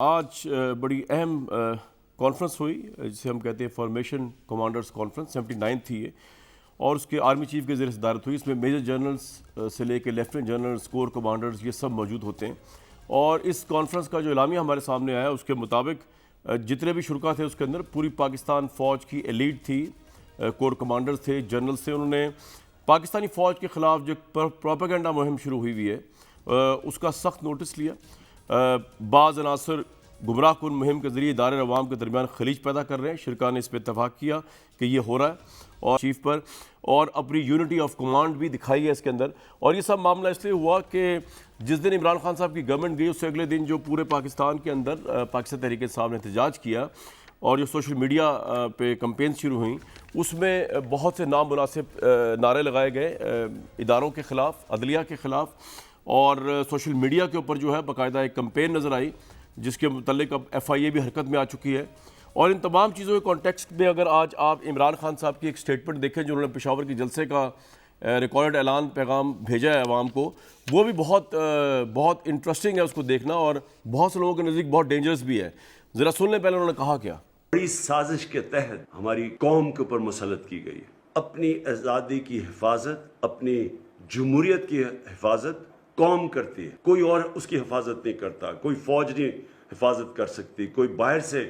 آج بڑی اہم کانفرنس ہوئی جسے ہم کہتے ہیں فارمیشن کمانڈرز کانفرنس 79 تھی یہ، اور اس کے آرمی چیف کے زیر صدارت ہوئی۔ اس میں میجر جنرلز سے لے کے لیفٹیننٹ جنرلز، کور کمانڈرز، یہ سب موجود ہوتے ہیں۔ اور اس کانفرنس کا جو اعلامیہ ہمارے سامنے آیا اس کے مطابق جتنے بھی شرکا تھے اس کے اندر پوری پاکستان فوج کی ایلیٹ تھی، کور کمانڈرز تھے، جنرلز تھے۔ انہوں نے پاکستانی فوج کے خلاف جو پروپیگنڈا مہم شروع ہوئی ہے اس کا سخت نوٹس لیا۔ بعض عناصر گمراہ کن مہم کے ذریعے ادارے عوام کے درمیان خلیج پیدا کر رہے ہیں۔ شرکا نے اس پہ اتفاق کیا کہ یہ ہو رہا ہے، اور چیف پر اور اپنی یونٹی آف کمانڈ بھی دکھائی ہے اس کے اندر۔ اور یہ سب معاملہ اس لیے ہوا کہ جس دن عمران خان صاحب کی گورنمنٹ گئی اس سے اگلے دن جو پورے پاکستان کے اندر پاکستان تحریک انصاف نے احتجاج کیا اور جو سوشل میڈیا پہ کمپین شروع ہوئیں، اس میں بہت سے نامناسب نعرے لگائے گئے اداروں کے خلاف، عدلیہ کے خلاف، اور سوشل میڈیا کے اوپر جو ہے باقاعدہ ایک کمپین نظر آئی جس کے متعلق اب ایف آئی اے بھی حرکت میں آ چکی ہے۔ اور ان تمام چیزوں کے کانٹیکسٹ میں اگر آج آپ عمران خان صاحب کی ایک سٹیٹمنٹ دیکھیں جو انہوں نے پشاور کے جلسے کا ریکارڈ اعلان پیغام بھیجا ہے عوام کو، وہ بھی بہت انٹرسٹنگ ہے اس کو دیکھنا، اور بہت سے لوگوں کے نزدیک بہت ڈینجرس بھی ہے۔ ذرا سن لیں پہلے انہوں نے کہا کیا۔ بڑی سازش کے تحت ہماری قوم کے اوپر مسلط کی گئی ہے۔ اپنی آزادی کی حفاظت، اپنی جمہوریت کی حفاظت قوم کرتی ہے، کوئی اور اس کی حفاظت نہیں کرتا، کوئی فوج نہیں حفاظت کر سکتی، کوئی باہر سے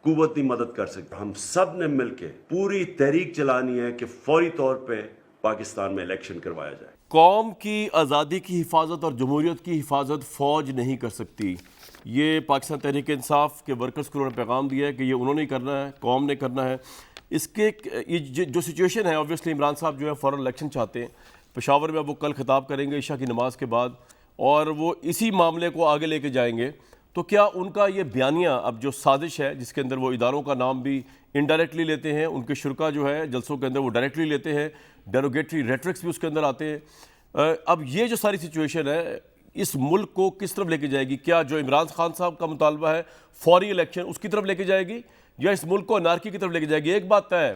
قوت نہیں مدد کر سکتا۔ ہم سب نے مل کے پوری تحریک چلانی ہے کہ فوری طور پہ پاکستان میں الیکشن کروایا جائے۔ قوم کی آزادی کی حفاظت اور جمہوریت کی حفاظت فوج نہیں کر سکتی، یہ پاکستان تحریک انصاف کے ورکرز کو انہوں نے پیغام دیا ہے کہ یہ انہوں نے کرنا ہے، قوم نے کرنا ہے۔ اس کے جو سچویشن ہے، obviously عمران صاحب جو ہے فوراً الیکشن چاہتے ہیں۔ پشاور میں وہ کل خطاب کریں گے عشاء کی نماز کے بعد، اور وہ اسی معاملے کو آگے لے کے جائیں گے۔ تو کیا ان کا یہ بیانیہ اب جو سازش ہے جس کے اندر وہ اداروں کا نام بھی انڈائریکٹلی لیتے ہیں، ان کے شرکا جو ہے جلسوں کے اندر وہ ڈائریکٹلی لیتے ہیں، ڈیروگیٹری ریٹرکس بھی اس کے اندر آتے ہیں، اب یہ جو ساری سچویشن ہے اس ملک کو کس طرف لے کے جائے گی؟ کیا جو عمران خان صاحب کا مطالبہ ہے فوری الیکشن اس کی طرف لے کے جائے گی، یا اس ملک کو انارکی کی طرف لے کے جائے گی؟ ایک بات طے ہے،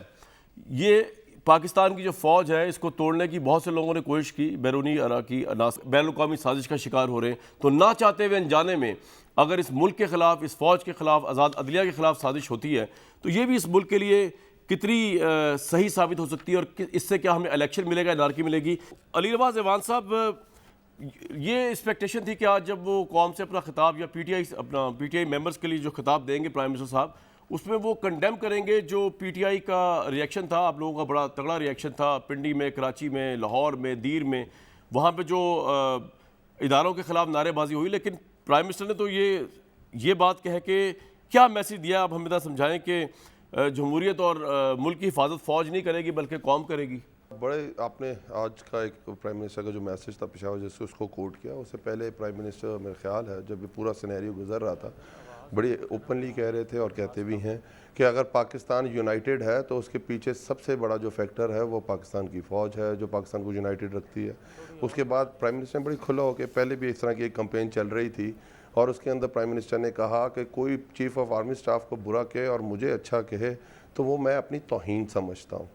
یہ پاکستان کی جو فوج ہے اس کو توڑنے کی بہت سے لوگوں نے کوشش کی، بیرونی عراقی بین الاقوامی سازش کا شکار ہو رہے ہیں، تو نہ چاہتے ہوئے انجانے میں اگر اس ملک کے خلاف، اس فوج کے خلاف، آزاد عدلیہ کے خلاف سازش ہوتی ہے تو یہ بھی اس ملک کے لیے کتنی صحیح ثابت ہو سکتی ہے، اور اس سے کیا ہمیں الیکشن ملے گا، انارکی ملے گی؟ علی نواز ایوان صاحب، یہ ایکسپیکٹیشن تھی کہ آج جب وہ قوم سے اپنا خطاب یا پی ٹی آئی ممبرز کے لیے جو خطاب دیں گے پرائم منسٹر صاحب، اس میں وہ کنڈیم کریں گے جو پی ٹی آئی کا ریئیکشن تھا، آپ لوگوں کا بڑا تگڑا ریئیکشن تھا پنڈی میں، کراچی میں، لاہور میں، دیر میں، وہاں پہ جو اداروں کے خلاف نعرے بازی ہوئی، لیکن پرائم منسٹر نے تو یہ بات کہہ کے کیا میسیج دیا؟ آپ ہمیں ذرا سمجھائیں کہ جمہوریت اور ملک کی حفاظت فوج نہیں کرے گی بلکہ قوم کرے گی۔ بڑے آپ نے آج کا ایک پرائم منسٹر کا جو میسج تھا پشاور جیسے اس کو کوٹ کیا، اس سے پہلے پرائم منسٹر میرا خیال ہے جب یہ پورا سینیریو گزر رہا تھا بڑی اوپنلی کہہ رہے تھے اور کہتے بھی ہیں کہ اگر پاکستان یونائٹڈ ہے تو اس کے پیچھے سب سے بڑا جو فیکٹر ہے وہ پاکستان کی فوج ہے جو پاکستان کو یونائٹڈ رکھتی ہے۔ اس کے بعد پرائم منسٹر نے بڑی کھلا ہو کے، پہلے بھی اس طرح کی ایک کمپین چل رہی تھی اور اس کے اندر پرائم منسٹر نے کہا کہ کوئی چیف آف آرمی سٹاف کو برا کہے اور مجھے اچھا کہے تو وہ میں اپنی توہین سمجھتا ہوں۔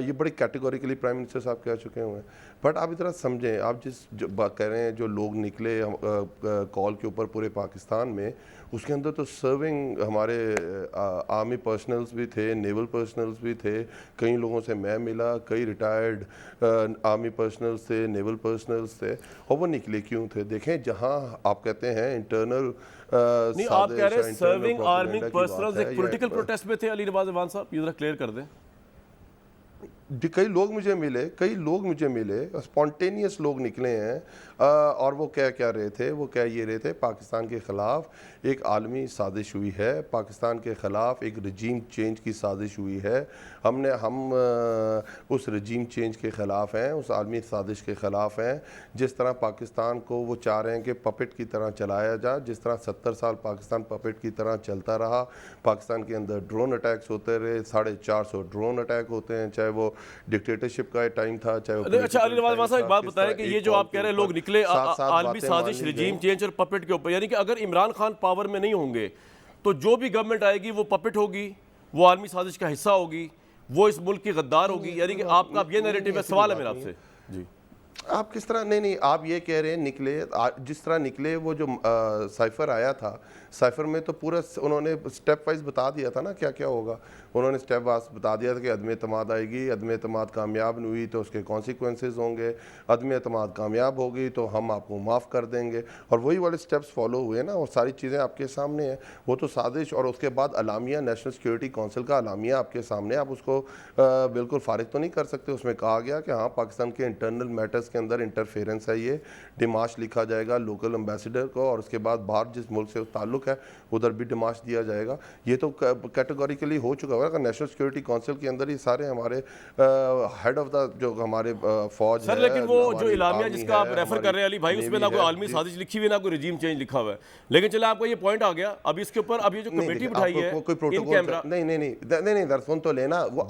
یہ بڑی کیٹیگوریکلی پرائم منسٹر صاحب کہہ چکے ہوئے ہیں۔ بٹ آپ ادھر سمجھیں، آپ جس بات کہہ رہے ہیں جو لوگ نکلے کال کے اوپر پورے پاکستان میں، اس کے اندر تو سرونگ ہمارے آرمی پرسنلز بھی تھے، نیول پرسنلز بھی تھے، کئی لوگوں سے میں ملا، کئی ریٹائرڈ آرمی پرسنلز تھے، نیول پرسنلز تھے، اور وہ نکلے کیوں تھے؟ دیکھیں جہاں آپ کہتے ہیں انٹرنل نہیں، آپ کہہ رہے ہیں سرونگ آرمی پرسنلز ایک پولیٹیکل پروٹیسٹ میں تھے۔ علی نواز ایوان صاحب یہ ذرا کلیئر کر دیں۔ کئی لوگ مجھے ملے اسپونٹینیس لوگ نکلے ہیں، اور وہ کیا رہے تھے؟ وہ کہہ یہ رہے تھے پاکستان کے خلاف ایک عالمی سازش ہوئی ہے، پاکستان کے خلاف ایک رجیم چینج کی سازش ہوئی ہے، ہم اس رجیم چینج کے خلاف ہیں، اس عالمی سازش کے خلاف ہیں۔ جس طرح پاکستان کو وہ چاہ رہے ہیں کہ پپٹ کی طرح چلایا جائے، جس طرح 70 سال پاکستان پپٹ کی طرح چلتا رہا، پاکستان کے اندر ڈرون اٹیکس ہوتے رہے، 450 ڈرون اٹیک ہوتے ہیں، چاہے وہ ڈکٹیٹرشپ کا ٹائم تھا، چاہے وہ اچھا علی نواز صاحب ایک بات بتائیں کہ یہ جو آپ کہہ رہے ہیں لوگ نکلے عالمی سازش، رجیم چینج اور پپٹ کے اوپر، یعنی کہ اگر عمران خان پاور میں نہیں ہوں گے تو جو بھی گورنمنٹ آئے گی وہ پپٹ ہوگی، وہ عالمی سازش کا حصہ ہوگی، وہ اس ملک کی غدار ہوگی، یعنی کہ آپ کا اب یہ نیریٹو ہے؟ سوال ہے میرا آپ سے۔ جی آپ کس طرح نہیں آپ یہ کہہ رہے ہیں نکلے جس طرح نکلے وہ جو سائفر آیا تھا سائفر میں تو پورا انہوں نے سٹیپ وائز بتا دیا تھا نا کیا کیا ہوگا. انہوں نے سٹیپ وائز بتا دیا تھا کہ عدم اعتماد آئے گی, عدم اعتماد کامیاب نہیں ہوئی تو اس کے کانسیکوینسز ہوں گے, عدم اعتماد کامیاب ہوگی تو ہم آپ کو معاف کر دیں گے, اور وہی والے سٹیپس فالو ہوئے نا, اور ساری چیزیں آپ کے سامنے ہیں. وہ تو سازش, اور اس کے بعد اعلامیہ نیشنل سیکورٹی کونسل کا اعلامیہ آپ کے سامنے, آپ اس کو بالکل فارغ تو نہیں کر سکتے. اس میں کہا گیا کہ ہاں پاکستان کے انٹرنل میٹرز کے اندر انٹرفیرنس ہے, یہ ڈیمارش لکھا جائے گا لوکل امبیسڈر کو, اور اس کے بعد باہر جس ملک سے تعلق ہے ادھر بھی ڈیمارش دیا جائے گا. یہ تو کیٹیگوریکلی ہو چکا ہے. نیشنل سیکورٹی کونسل کے اندر یہ سارے ہمارے ہیڈ آف دا جو ہمارے فوج سر, لیکن وہ جو اعلامیہ جس کا آپ ریفر کر رہے ہیں علی بھائی, اس میں نہ کوئی عالمی سازش لکھی ہوئی نہ کوئی رجیم چینج لکھا ہوا ہے. لیکن چلے آپ کو یہ پوائنٹ آ گیا, اب اس کے اوپر اب یہ جو کمیٹی بٹھائی ہے ان کیمرہ نہیں درسون تو لینا وہ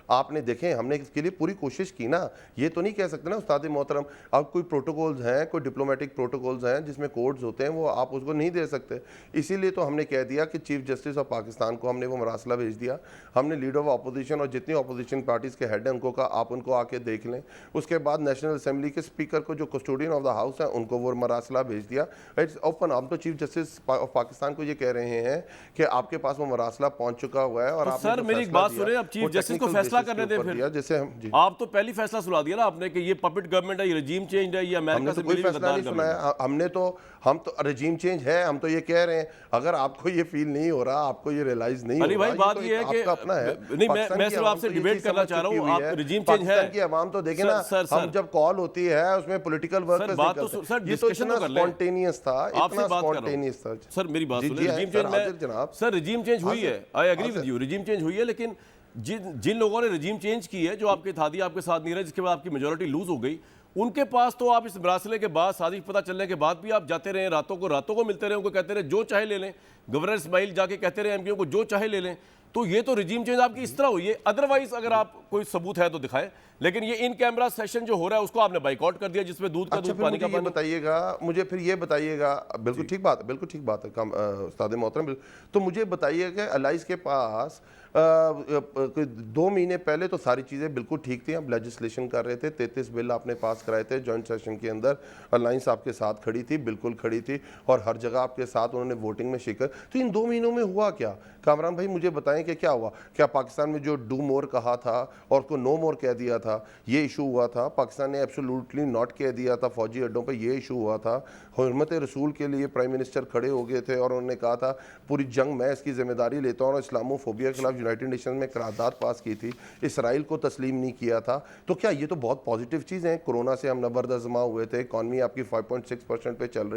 آپ نے دیکھیں, ہم نے اس کے لیے پوری کوشش کی نا. یہ تو نہیں کہہ سکتے نا استاد محترم اب کوئی پروٹوکولز ہیں, کوئی ڈپلومیٹک پروٹوکولز ہیں جس میں کوڈز ہوتے ہیں, وہ آپ اس کو نہیں دے سکتے. اسی لیے تو ہم نے کہہ دیا کہ چیف جسٹس آف پاکستان کو ہم نے وہ مراسلہ بھیج دیا. ہم نے لیڈر آف اپوزیشن اور جتنی اپوزیشن پارٹیز کے ہیڈ ہیں ان کو کہا آپ ان کو آ کے دیکھ لیں. اس کے بعد نیشنل اسمبلی کے اسپیکر کو جو کسٹوڈین آف دا ہاؤس ہیں ان کو وہ مراسلہ بھیج دیا. It's open. ہم تو چیف جسٹس آف پاکستان کو یہ کہہ رہے ہیں کہ آپ کے پاس وہ مراسلہ پہنچ چکا ہوا ہے, اور آپ سر میری ایک بات سنیں, اب چیف جسٹس کو فیصلہ کرنے دیں پھر. آپ تو پہلی فیصلہ سنا دیا نا آپ نے کہ یہ پپٹ گورنمنٹ ہے, یہ رجیم چینج ہے, یہ امریکہ سے ملی غدار گورنمنٹ ہے. ہم تو رجیم چینج ہے, ہم تو یہ کہہ رہے ہیں. اگر آپ کو یہ فیل نہیں ہو رہا, آپ کو یہ ریلائز نہیں ہو رہا, علی بھائی بات یہ ہے کہ نہیں, میں صرف آپ سے ڈیبیٹ کرنا چاہ رہا ہوں. آپ رجیم چینج ہے, پاکستان کی عوام تو دیکھیں نا, ہم جب کال ہوتی ہے اس میں پولیٹیکل ورکرز نہیں کرتے. یہ تو اتنا سپونٹینیس تھا, اتنا سپونٹینیس تھا. سر میری بات سنیں, رجیم چینج میں سر رجیم چینج ہوئی ہے, I agree with you, regime change ہوئی ہے. لیکن جن لوگوں نے رجیم چینج کی ہے, جو آپ کے اتحادی آپ کے ساتھ نہیں رہے, جس کے بعد آپ کی میجورٹی لوز ہو گئی, ان کے پاس تو آپ اس مراسلے کے بعد سازش پتہ چلنے کے بعد بھی آپ جاتے رہے, راتوں کو ملتے رہے, ان کو کہتے رہے جو چاہے لے لیں. گورنر اسماعیل جا کے کہتے رہے ایم پیوں کو جو چاہے لے لیں. تو یہ تو رجیم چینج آپ کی اس طرح ہوئی ہے. ادروائز اگر آپ کوئی ثبوت ہے تو دکھائیں. لیکن یہ ان کیمرہ سیشن جو ہو رہا ہے اس کو آپ نے بائیک آؤٹ کر دیا, جس میں دودھ کا دودھ پانی کا پانی. مجھے پھر یہ بتائیے گا, بالکل ٹھیک بات ہے استاد محترم. تو مجھے بتائیے کہ الائز کے پاس 2 مہینے پہلے تو ساری چیزیں بالکل ٹھیک تھیں. اب لیجسلیشن کر رہے تھے, 33 بل آپ نے پاس کرائے تھے جوائنٹ سیشن کے اندر. الائنس آپ کے ساتھ کھڑی تھی, بالکل کھڑی تھی, اور ہر جگہ آپ کے ساتھ انہوں نے ووٹنگ میں شرکت. تو ان 2 مہینوں میں ہوا کیا؟ کامران بھائی مجھے بتائیں کہ کیا ہوا. کیا پاکستان میں جو ڈو مور کہا تھا اور کو نو مور کہہ دیا تھا, یہ ایشو ہوا تھا؟ پاکستان نے ایبسولوٹلی ناٹ کہہ دیا تھا فوجی اڈوں پہ, یہ ایشو ہوا تھا. حرمت رسول کے لیے پرائم منسٹر کھڑے ہو گئے تھے اور انہوں نے کہا تھا پوری جنگ میں اس کی ذمہ داری لیتا ہوں, اور اسلامو فوبیا کے خلاف یونائٹڈ نیشنز میں قرارداد پاس کی تھی, اسرائیل کو تسلیم نہیں کیا تھا. تو کیا یہ تو بہت پازیٹیو چیز ہیں. کورونا سے ہم نبرد ازما ہوئے تھے, اکانومی آپ کی 5.6% پہ چل رہی